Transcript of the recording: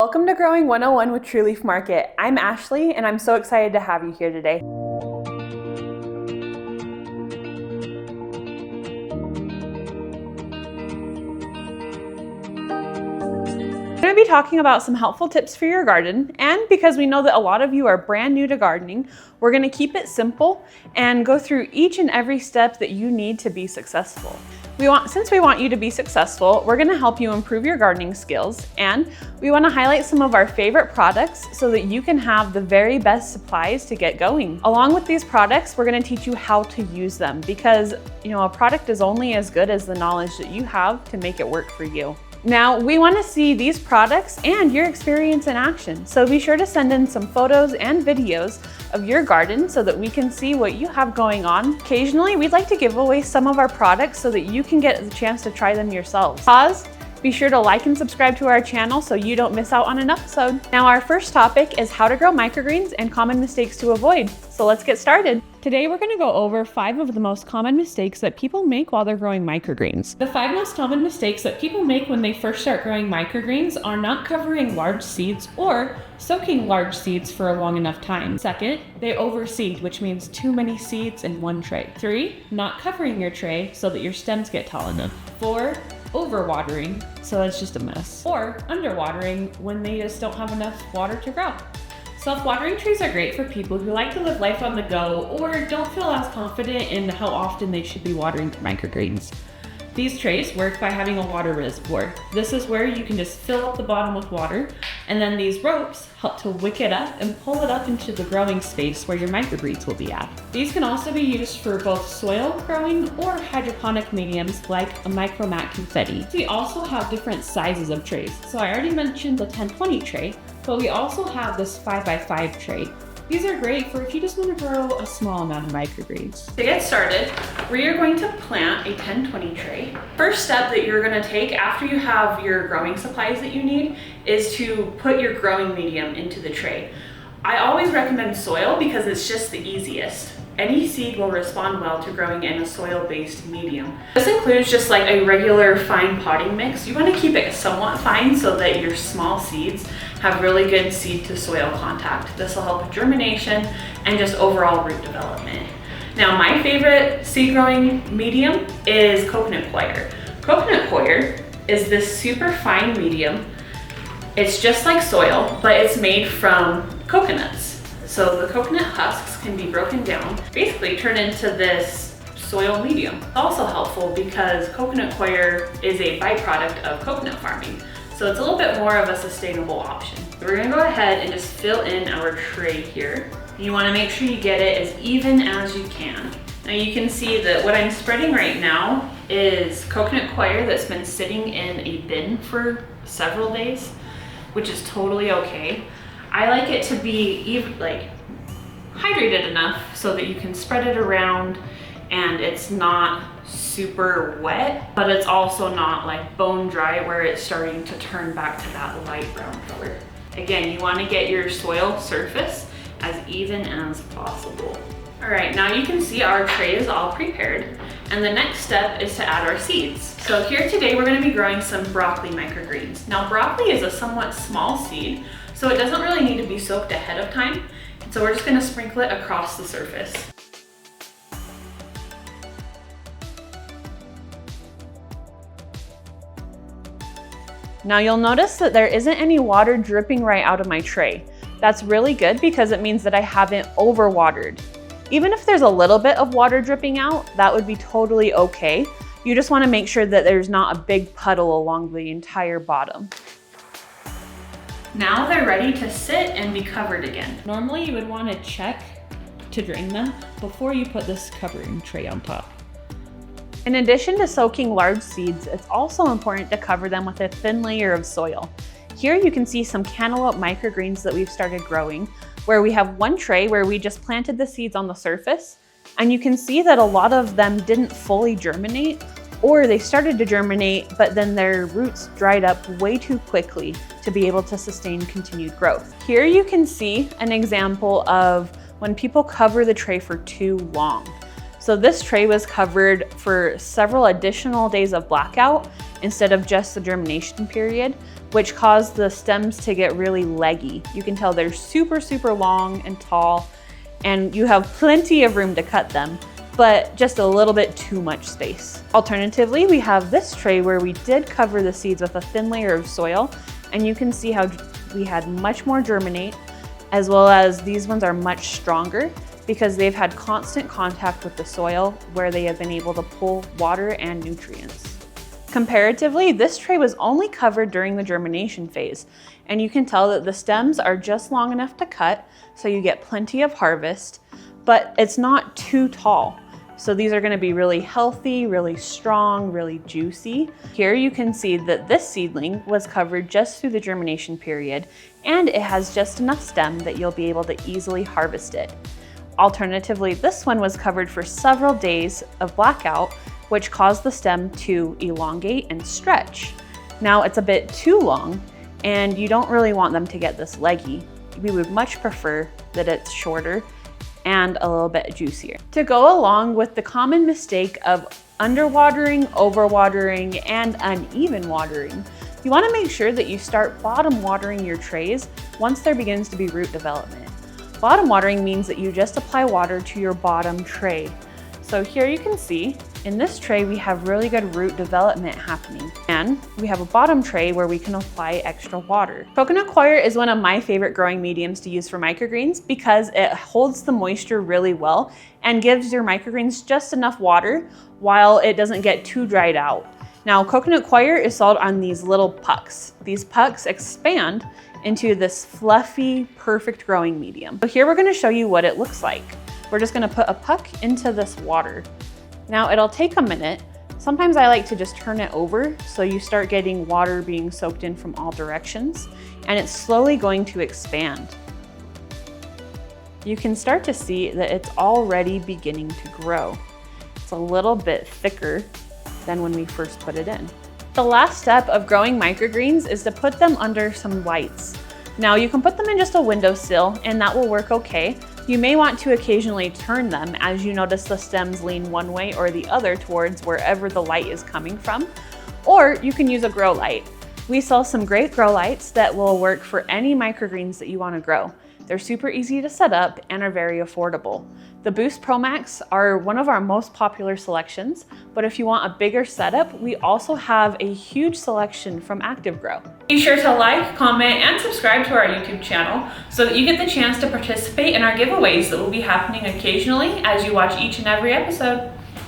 Welcome to Growing 101 with True Leaf Market. I'm Ashley and I'm so excited to have you here today. We're going to be talking about some helpful tips for your garden, and because we know that a lot of you are brand new to gardening, we're going to keep it simple and go through each and every step that you need to be successful. Since we want you to be successful, we're going to help you improve your gardening skills, and we want to highlight some of our favorite products so that you can have the very best supplies to get going. Along with these products, we're going to teach you how to use them because, a product is only as good as the knowledge that you have to make it work for you. Now, we want to see these products and your experience in action, so be sure to send in some photos and videos of your garden so that we can see what you have going on. Occasionally, we'd like to give away some of our products so that you can get the chance to try them yourselves. Pause. Be sure to like and subscribe to our channel so you don't miss out on an episode. Now, our first topic is how to grow microgreens and common mistakes to avoid. So let's get started. Today, we're going to go over 5 of the most common mistakes that people make while they're growing microgreens. The 5 most common mistakes that people make when they first start growing microgreens are not covering large seeds or soaking large seeds for a long enough time. Second, they overseed, which means too many seeds in one tray. 3, not covering your tray so that your stems get tall enough. 4, overwatering, so it's just a mess. Or underwatering when they just don't have enough water to grow. Self-watering trays are great for people who like to live life on the go or don't feel as confident in how often they should be watering their microgreens. These trays work by having a water reservoir. This is where you can just fill up the bottom with water, and then these ropes help to wick it up and pull it up into the growing space where your microgreens will be at. These can also be used for both soil growing or hydroponic mediums like a micromat confetti. We also have different sizes of trays. So I already mentioned the 10-20 tray, but we also have this 5x5 tray. These are great for if you just want to grow a small amount of microgreens. To get started, we are going to plant a 10-20 tray. First step that you're going to take after you have your growing supplies that you need is to put your growing medium into the tray. I always recommend soil because it's just the easiest. Any seed will respond well to growing in a soil-based medium. This includes just like a regular fine potting mix. You want to keep it somewhat fine so that your small seeds have really good seed to soil contact. This will help with germination and just overall root development. Now, my favorite seed growing medium is coconut coir. Coconut coir is this super fine medium. It's just like soil, but it's made from coconuts. So the coconut husks can be broken down, basically turn into this soil medium. It's also helpful because coconut coir is a byproduct of coconut farming. So it's a little bit more of a sustainable option. So we're gonna go ahead and just fill in our tray here. You wanna make sure you get it as even as you can. Now you can see that what I'm spreading right now is coconut coir that's been sitting in a bin for several days, which is totally okay. I like it to be hydrated enough so that you can spread it around and it's not super wet, but it's also not like bone dry where it's starting to turn back to that light brown color. Again, you want to get your soil surface as even as possible. All right, now you can see our tray is all prepared, and the next step is to add our seeds. So here today we're going to be growing some broccoli microgreens. Now broccoli is a somewhat small seed, so it doesn't really need to be soaked ahead of time. So we're just going to sprinkle it across the surface. Now you'll notice that there isn't any water dripping right out of my tray. That's really good because it means that I haven't overwatered. Even if there's a little bit of water dripping out, that would be totally okay. You just want to make sure that there's not a big puddle along the entire bottom. Now they're ready to sit and be covered again. Normally you would want to check to drain them before you put this covering tray on top. In addition to soaking large seeds, it's also important to cover them with a thin layer of soil. Here you can see some cantaloupe microgreens that we've started growing, where we have one tray where we just planted the seeds on the surface, and you can see that a lot of them didn't fully germinate, or they started to germinate, but then their roots dried up way too quickly to be able to sustain continued growth. Here you can see an example of when people cover the tray for too long. So this tray was covered for several additional days of blackout instead of just the germination period, which cause the stems to get really leggy. You can tell they're super, super long and tall, and you have plenty of room to cut them, but just a little bit too much space. Alternatively, we have this tray where we did cover the seeds with a thin layer of soil, and you can see how we had much more germinate, as well as these ones are much stronger because they've had constant contact with the soil where they have been able to pull water and nutrients. Comparatively, this tray was only covered during the germination phase, and you can tell that the stems are just long enough to cut, so you get plenty of harvest, but it's not too tall. So these are gonna be really healthy, really strong, really juicy. Here you can see that this seedling was covered just through the germination period, and it has just enough stem that you'll be able to easily harvest it. Alternatively, this one was covered for several days of blackout, which caused the stem to elongate and stretch. Now it's a bit too long, and you don't really want them to get this leggy. We would much prefer that it's shorter and a little bit juicier. To go along with the common mistake of underwatering, overwatering, and uneven watering, you want to make sure that you start bottom watering your trays once there begins to be root development. Bottom watering means that you just apply water to your bottom tray. So here you can see, in this tray we have really good root development happening, and we have a bottom tray where we can apply extra water. Coconut coir is one of my favorite growing mediums to use for microgreens because it holds the moisture really well and gives your microgreens just enough water while it doesn't get too dried out. Now, coconut coir is sold on these little pucks. These pucks expand into this fluffy, perfect growing medium. So here we're gonna show you what it looks like. We're just gonna put a puck into this water. Now it'll take a minute. Sometimes I like to just turn it over so you start getting water being soaked in from all directions, and it's slowly going to expand. You can start to see that it's already beginning to grow. It's a little bit thicker than when we first put it in. The last step of growing microgreens is to put them under some lights. Now you can put them in just a windowsill and that will work okay. You may want to occasionally turn them as you notice the stems lean one way or the other towards wherever the light is coming from, or you can use a grow light. We sell some great grow lights that will work for any microgreens that you want to grow. They're super easy to set up and are very affordable. The Boost Pro Max are one of our most popular selections, but if you want a bigger setup, we also have a huge selection from Active Grow. Be sure to like, comment, and subscribe to our YouTube channel so that you get the chance to participate in our giveaways that will be happening occasionally as you watch each and every episode.